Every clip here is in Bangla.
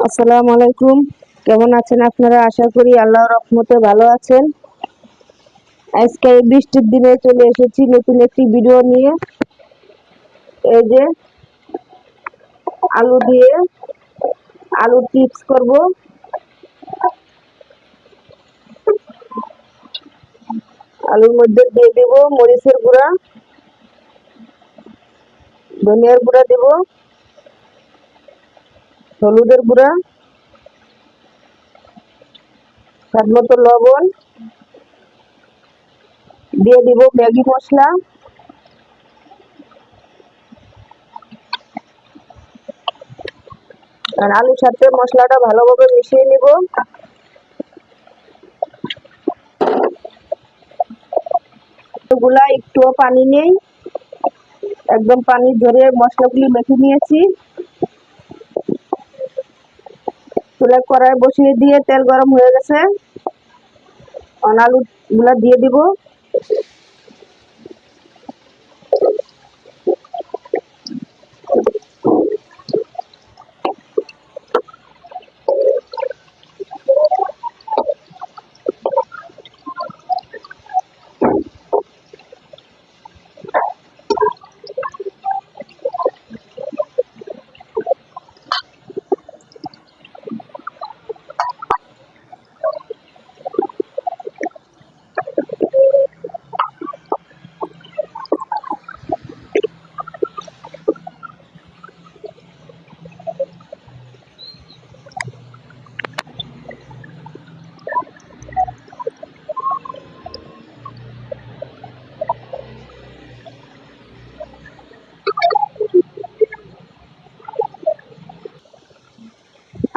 আসসালামু আলাইকুম। কেমন আছেন আপনারা? আশা করি আল্লাহর রহমতে ভালো আছেন। আজকে এই বৃষ্টির দিনে চলে এসেছি নতুন একটি ভিডিও নিয়ে। এই যে আলু দিয়ে আলুর চিপস করব। আলুর মধ্যে দিয়ে দেব মরিচের গুঁড়া, ধনিয়ার গুঁড়া দেব, হলুদের গুঁড়া, স্বাদ মতো লবণ, দিয়ে দিব ম্যাগি মশলা। আর আলুর সাথে মশলাটা ভালোভাবে মিশিয়ে নেব। গুলা একটুও পানি নেই, একদম পানি ধরে মশলাগুলি মেখে নিয়েছি। চুলায় কড়াই বসিয়ে দিয়ে তেল গরম হয়ে গেছে, আলু গুলা দিয়ে দিব।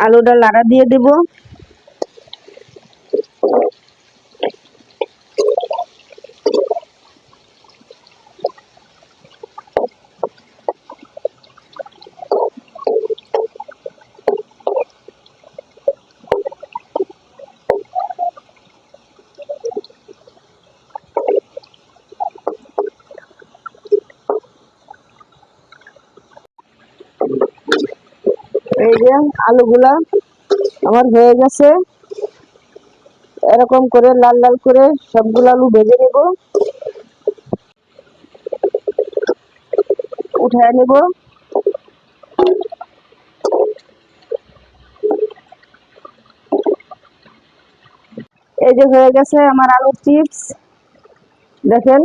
আলুটা লাড়া দিয়ে দেব। এই যে আলুগুলা আমার হয়ে গেছে। এরকম করে লাল লাল করে সবগুলো আলু ভেজে নেব, উঠায় নেব। এই যে হয়ে গেছে আমার আলুর চিপস, দেখেন।